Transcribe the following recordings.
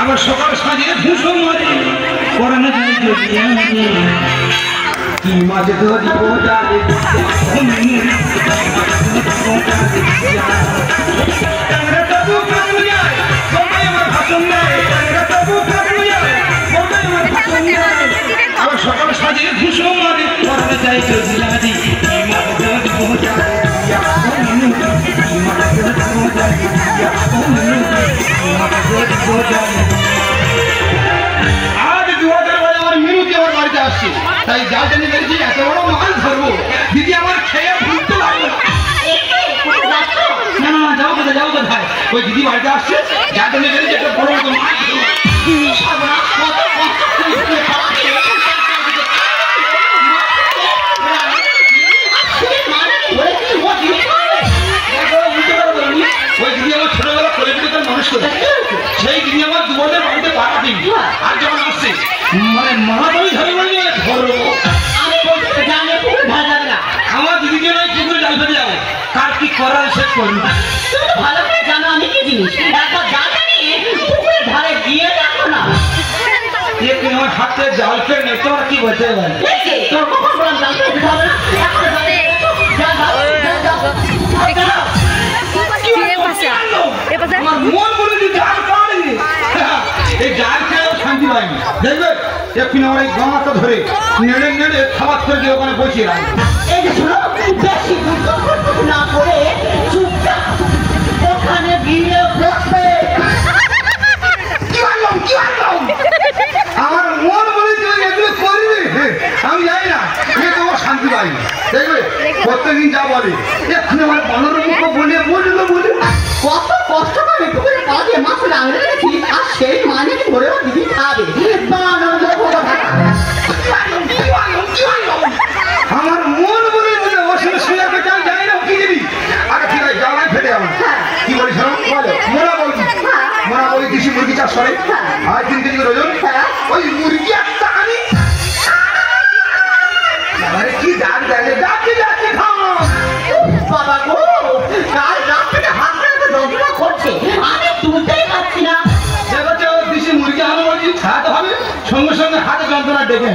আবার সকাল সাজিয়ে ভূষণ মারি পরানো যায় যদি কি মাঝে ধরিব জালে আবার সকাল সাজিয়ে ভূষণ মারি পরানো যায় যদি আজ 2000 বলে আমার মিনুতি আমার বাড়িতে আসছে তাই যা জানি বেরিয়েছি এত বড় মাছ ধরবো দিদি আমার খেয়ে ভুলতে লাগবে না না না যাও কোথায় ওই দিদি বাড়িতে আসছে যা জানি বেরিয়েছি একটা বড় মতো মাছ ওই দিদি আমার ছোটবেলা করে দিতে মানুষ করে সেই দিদি আমার দুবনের বাড়িতে পাড়া দিন আর যখন আসছে মানে মহাবলী ধরে বলি ধরো আমার দিদিকে নয় কিন্তু জাল ফেলে যাবো কার কি করার শেষ করবি ভালো করে জানো আমি কি জিনিস একবার জানি পুকুরের ধারে গিয়ে দেখো না আমার হাতে জাল ফেলে নেই তোর কি বলতে পারে তোর কখন বললাম জাল ফেলে দিতে হবে না আমার মন বলে যে জাল পাড়ি এই জাল খেয়েও শান্তি পাইনি দেখবে এক্ষুনি আমার এই গাঁটা ধরে নেড়ে নেড়ে খাবার করে দিয়ে ওখানে বসিয়ে রাখবে এই যে শোনো বেশি দুঃখ না করে চুপচাপ ওখানে গিয়ে বসবে কি আনলাম আমার মন বলে যে এগুলো করবি আমি যাই না এ তোমার শান্তি পাইনি দেখবে প্রত্যেকদিন যা বলে এক্ষুনি আমার বানর মুখ বলে বলে কত কষ্ট করে পুকুরে কাজে মাছ লাঙড়ে রেখেছি আর সেই মানে ধরেও দিদি খাবে বানর আমার মন বলে ওষুধ শুয়ে চাল যাই না কি দিবি আগে ঠিক আছে জ্বালাই ফেটে আমার কি বলিস মোরা বলি কৃষি মুরগি চাষ করে আর 3 কেজি ওজন ওই মুরগি একটা আনি কি ডাক ডাকে খাও বাবা গো কাল রাত থেকে হাত ধরে যন্ত্রণা করছে আমি তুলতেই পারছি না দেশি মুরগি আনো বলছি খাওয়াতে হবে সঙ্গে সঙ্গে হাতে যন্ত্রণা ডেকে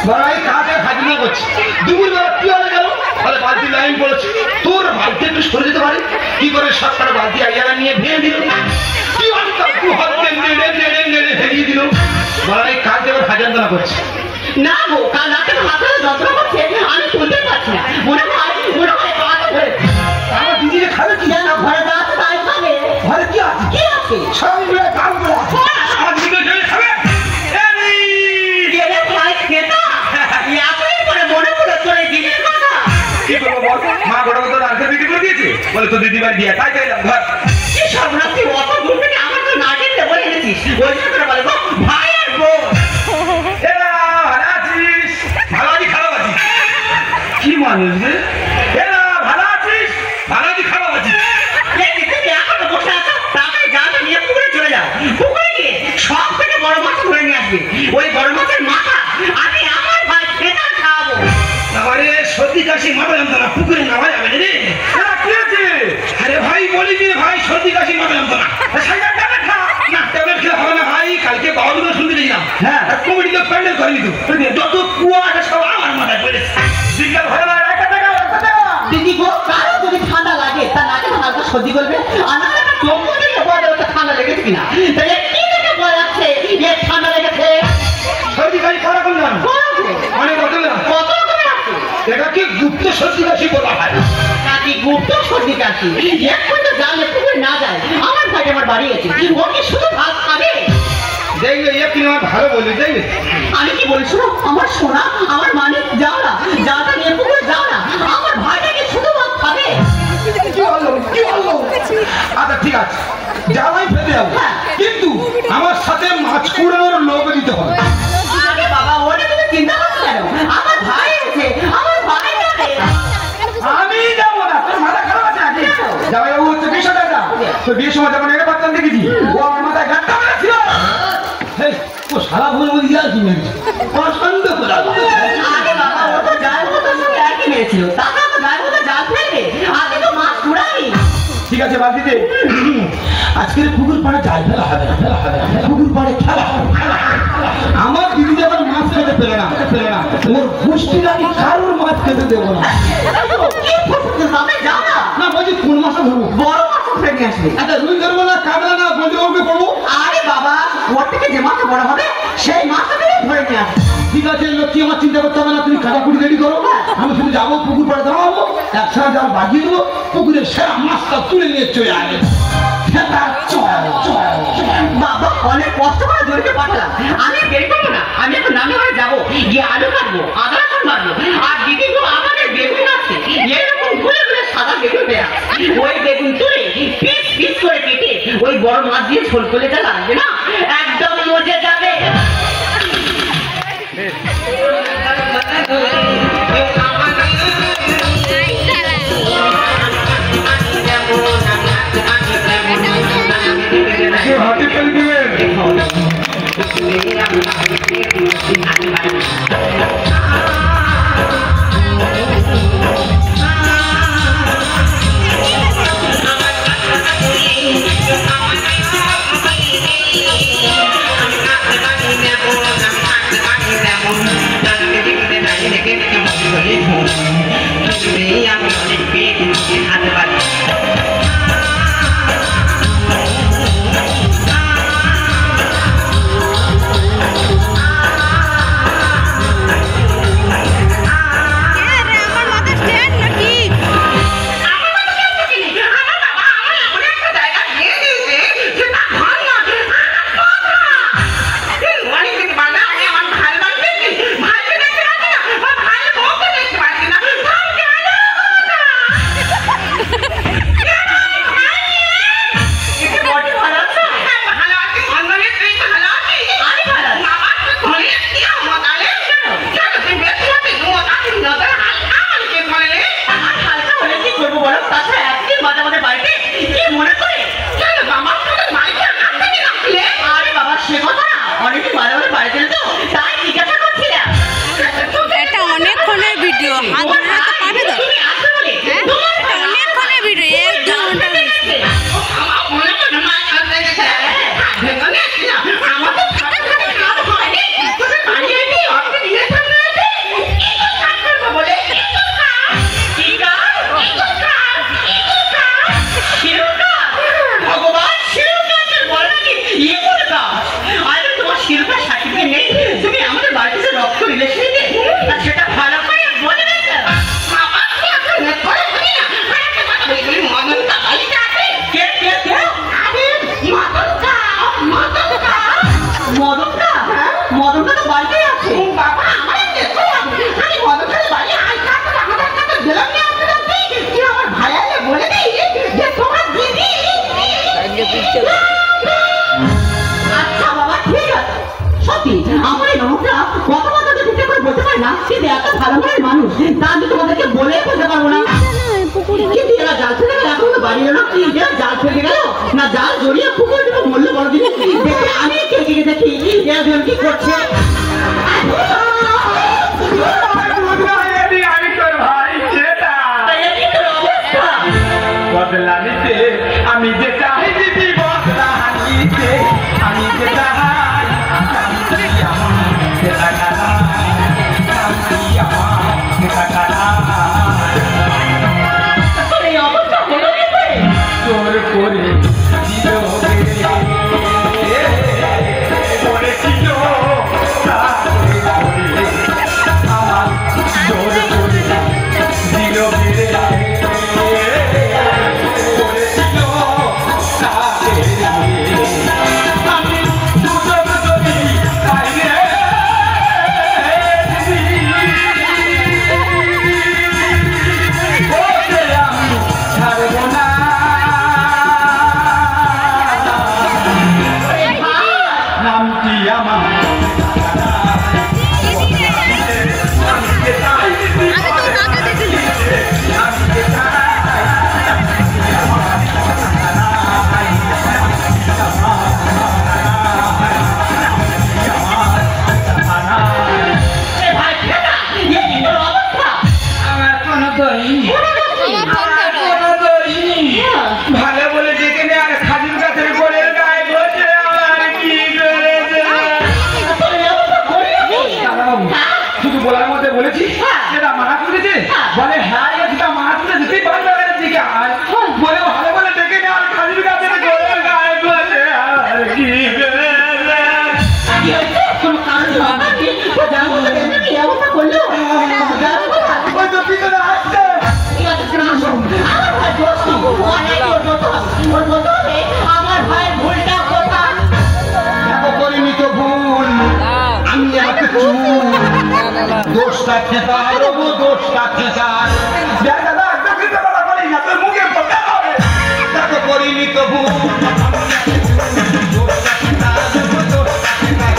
বড়াই কাজে হাজিরা করছি দুপুরবেলা কি হয়ে গেল তাহলে বালতি লাইন পড়েছে তোর বালতি একটু সরে যেতে পারে কি করে সবকটা বালতি আইয়ারা নিয়ে ভেঙে দিল কি অবস্থা তুই হাতে নেড়ে ভেঙে দিল বড়াই কাজ এবার হাজারদনা করছে না গো কাল রাতে হাত ধরে যন্ত্রণা করছে আমি তুলতেই পারছি না মনে হয় কাজ ধরে আমার দিদিকে খাবে কি জানো ঘরে যা আছে তাই খাবে ঘরে কি আছে কি আছে সবগুলো কালগুলো আমার দিদিকে জয় খাবে মা গোটা মতো রাখতে বিক্রি করে দিয়েছে বলে তো দিদি ভাই দিয়ে তাই চাইলাম ঘর কি সর্বনাশী অত দূর থেকে আমার তো না কিনতে বলে এনেছিস ওই জন্য করে বলে ভাই আর বোন এরা ভালো আছিস ভালো আছি খারাপ আছি কি মানুষ রে এরা ভালো আছিস ভালো আছি খারাপ আছি এখনো বসে আছো তাকে জালে নিয়ে পুকুরে চলে যাও পুকুরে গিয়ে সব থেকে বড় মাছ ধরে নিয়ে আসবে ওই বড় মাছের মাথা আমি আমার ভাই খেতে খাবো আরে সর্দি কাশি মাথা যন্ত্রণা পুকুরে নামা যাবে রে কি আছে আরে ভাই বলি যে ভাই সর্দি কাশি মাথা যন্ত্রণা ট্যাবলেট খেলে হবে না ভাই কালকে বাউলগুলো শুনতে গেছিলাম হ্যাঁ কমিটিতে প্যান্ডেল করে নিত যত কুয়াটা সব আমার মাথায় পড়েছে বিজ্ঞান ভালো দিদি গো কারো যদি ঠান্ডা লাগে তা নাকে হালকা সর্দি করবে আর না একটা চোখ দিলে পরে ওটা ঠান্ডা লেগেছে কিনা তাই কি দেখে বলা যাচ্ছে এর ঠান্ডা লেগেছে সর্দি কাশি খারাপ না অনেক কত রকমের আছে এটা কি গুপ্ত সর্দি কাশি বলা হয় নাকি গুপ্ত সর্দি কাশি এখন তো জানলে পুকুরে না যায় আমার ভাই আমার বাড়ি আছে ও কি শুধু ভাত খাবে দেখবে এ কি আমার ভালো বলি দেখবে আমি কি বলি শোনো আমার সোনা আমার মানে যাও না যাওটা নিয়ে পুকুরে যাও না আমার ভাইটা কি শুধু ভাত খাবে কি হলো আচ্ছা ঠিক আছে যাওয়াই ফেলে যাবো কিন্তু আমার সাথে মাছ কুড়ানোর লোক দিতে হবে আরে বাবা ওটা তুমি চিন্তা করছো কেন আমার ভাই আছে আমার ভাই যাবে আমি যাবো না তোর মাথা খারাপ আছে নাকি যাওয়াই বাবু হচ্ছে বিশ টাকা তো বিয়ের সময় যখন এনে পারতাম দেখেছি ও আমার মাথায় ঘাটটা মেরেছিল ও সারা ভুল মধ্যে দিয়ে আসি মেরেছে পছন্দ করে আরে বাবা ও তো যার মতো সঙ্গে একই মেরেছিল তাকে তো যার মতো জাল ফেলবে আগে তো ঠিক আছে বালতিতে আজকের পুকুর পাড়ে জাল ফেলা হবে পুকুর পাড়ে খেলা হবে আমার দিদি যখন মাছ খেতে পেলে না ওর গোষ্ঠীর আমি কারোর মাছ খেতে দেবো না না বলছি কোন মাছটা ধরবো বড় মাছ উঠে নিয়ে আসবে আচ্ছা রুই ধরবো না কাঁকড়া না বন্ধুবাবুকে করবো আরে বাবা ওর থেকে যে মাছটা বড় হবে সেই মাছটা ধরে নিয়ে আসবে ঠিক আছে লক্ষ্মী আমার চিন্তা করতে হবে না তুমি কাটাকুটি রেডি করো আমি শুধু যাবো পুকুর পাড়ে দাঁড়াবো একসাথে যাবো বাজিয়ে দেবো পুকুরের সেরা মাছটা তুলে নিয়ে চলে আসবে বাবা অনেক কষ্ট করে জোরকে পাঠালাম আমি বের করবো না আমি এখন নামে ঘরে যাবো গিয়ে আলু কাটবো আদা রসুন মারবো আর দিদি তো আমাদের বেগুন আছে এরকম ঘুরে ঘুরে সাদা বেগুন দেয়া ওই বেগুন তুলে পিস পিস করে কেটে ওই বড় মাছ দিয়ে ঝোল করলে যা লাগবে না একদম মজে যাবে হাতে ফেল দিবেন আমি যে চাই দিদি বদলা হানিতে আমি যে চাই তোর করে দিল আমার ভাইয়ের ভুলটা কোথায়? করিনি তো ভুল, আমি একটা চুল, দোষটা খেতার, দোষটা খেতার। দাদা একটা চিন্তা কথা বলি না, তোর মুখে বলতে হবে। দেখো করিনি তো ভুল, দোষটা খেতার, দোষটা খেতার।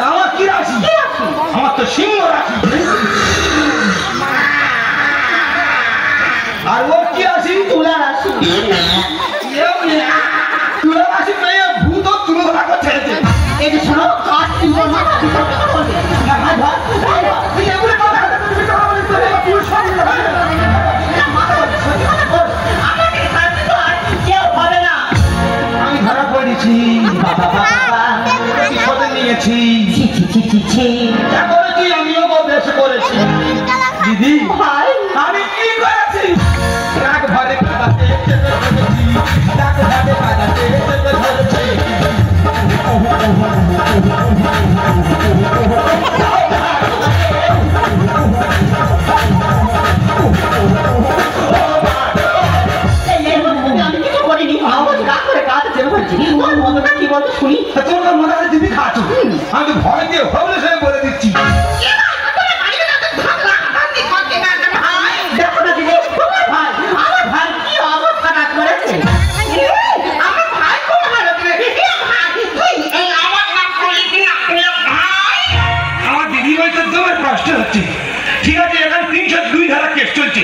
আমার কি রাশি? আমার তো সিংহ রাশি। আর ও কি রাশি? তুলা রাশি। তুলা রাশি পেয়ে ভূত তুলো রাখো ছেড়েছে। এই যে শোনো, আজ তুলো মাথা কেউ হবে না। আমি ধরা পড়েছি, নিয়েছি, করেছি, আমিও বেশ করেছি। দিদি ভাই, আমি কি করেছি? রাগ ভরে কাঁদাতে ধরেছি, রাগ ভরে কাঁদাতে ধরেছি। কি বলতো শুনি? তোমার মনে হয় দিদি খাচ্ছ, আমি তো ভয় দিয়ে হবলে সে বলে দিচ্ছি। দেখো না দিদি, তোমার ভাই, আমার ভাই কি অবস্থাটা করেছে। আমার ভাই খুব ভালো করে, আমার দিদি বলছে তোমার কষ্ট হচ্ছে। ঠিক আছে, এখন 302 ধারা কেস চলছে,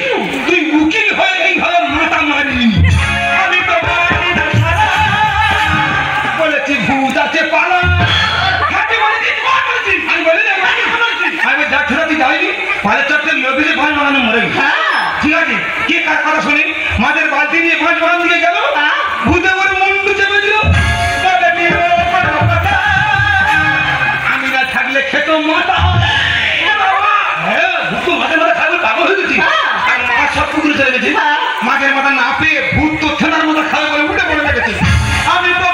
তুই উকিল হয়ে এইভাবে মাথা মারিনি। আমি তো বলেছি ভূত আছে পালা, আমি বলে আমি ডাক্তার যাইনি, পালের চারটে লোকের ভাঁজ বানানো মরে গেছে। ঠিক আছে, কে কার কথা শুনি? মাঝের বালতি নিয়ে ভাঁজ বানান দিকে গেল, ভূতে করে মুন্ডু চেপে দিল। আমি না থাকলে খেত মাথা মাঝে মাঝে খাবে পাগল হয়ে গেছি। আর মা সব পুকুরে চলে গেছে, মাঝের মাথা না পেয়ে ভূত তো থেনার মতো খাবে বলে উঠে পড়ে গেছে। আমি তো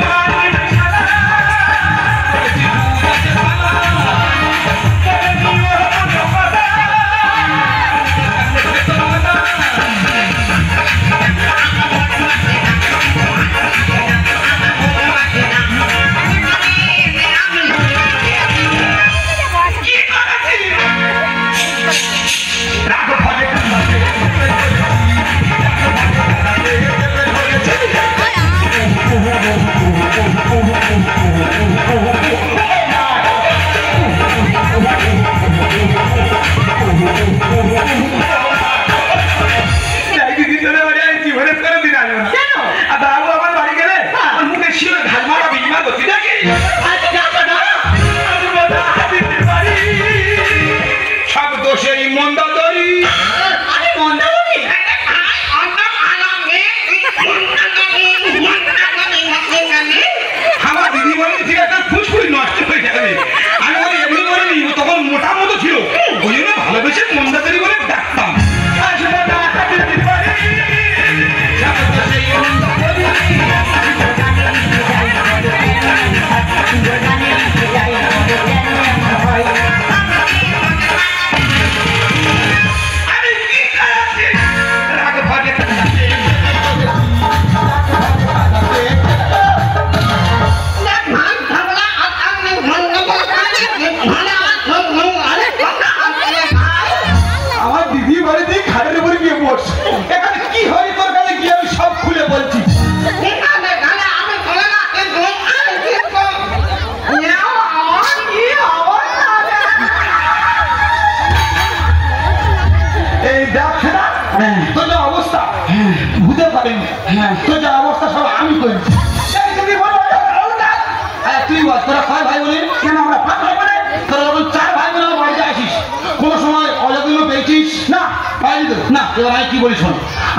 তোরা কয় ভাই বোনে? কেন আমরা 5 ভাই বোনে? তোরা যখন 4 ভাই বোনে আমার বাড়িতে আসিস কোনো সময় অযত্ন পেয়েছিস? না পাইনি তো। না এবার আমি কি বলি শোন,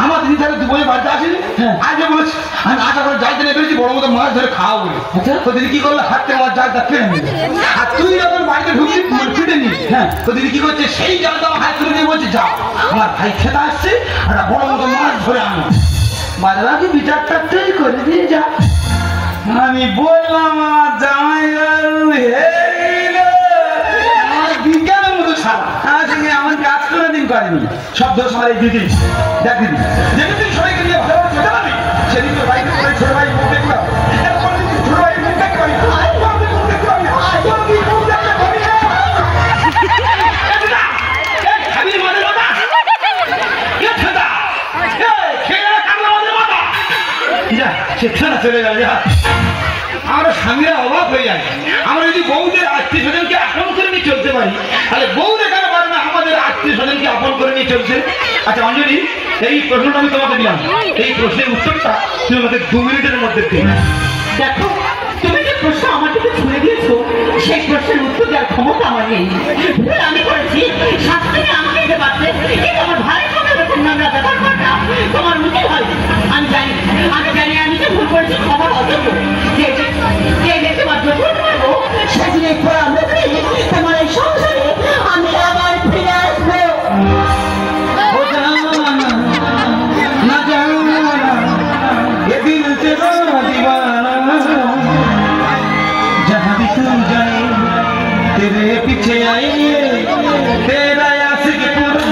আমার দিদি তাহলে তুই বলে বাড়িতে আসিনি, আগে বলেছি আমি আশা করে যাইতে নিয়ে পেরেছি বড় মতো মাছ ধরে খাওয়া বলে। তো দিদি কি করলো, হাত থেকে আমার জালটা ফেলে নিল। আর তুই যখন বাড়িতে ঢুকলি ফিটে নি, তো দিদি কি করছে, সেই জালটা আমার হাত তুলে দিয়ে বলছে যাও আমার ভাই খেতে আসছে একটা বড় মতো মাছ ধরে আনো। বাজারকে বিচারটা তুই করে দিয়ে যা। আমি বললাম আমার জামাই বাবু আমার বিজ্ঞানের মতো সারা আজকে আমার কাজ করে দিন করেনি। সব দোষ আমার এই দিদি। দেখ দিদি, যেদিন সবাইকে নিয়ে ভালোভাবে খেতে পারবি সেদিন তোর ভাই ছোট ভাই মুখ দেখতে পাবো। ছোট ভাই মুখ দেখতে পাবি, মুখ দেখতে পাবি, মুখ দেখতে পাবি না। খাবি মাঝে মাথা খেতা খেয়ে কামলা মাঝে মাথা যা সেখানে চলে গেল। যা আমরা স্বামীরা অবাক হয়ে যায়, আমরা যদি বউদের আত্মীয় স্বজনকে আপন করে নিয়ে চলতে পারি তাহলে বউ দেখাতে পারে না আমাদের আত্মীয় স্বজনকে আপন করে নিয়ে চলছে। আচ্ছা অঞ্জলি, এই প্রশ্নটা আমি তোমাকে দিলাম, এই প্রশ্নের উত্তরটা তুমি আমাকে 2 মিনিটের মধ্যে দিও। দেখো তুমি যে প্রশ্ন আমার দিকে ছুড়ে দিয়েছো সেই প্রশ্নের উত্তর দেওয়ার ক্ষমতা আমার নেই। ভুল আমি করেছি, শাস্তি আমাকে দিতে পারছে, কিন্তু আমার ভাইয়ের সঙ্গে এরকম নোংরা ব্যবহার করাটা তোমার উচিত হয়। আমি জানি আমি যে ভুল করেছি ক্ষমার অযোগ্য। যে তোমার যখন করবো সেদিনের পর আমরা তোমার এই সংসারে আমি আবার ফিরে আসবো। ও জানা না জানা ये दिल तेरा दीवाना जहाँ भी तू जाए तेरे पीछे आए तेरा आशिक पूरा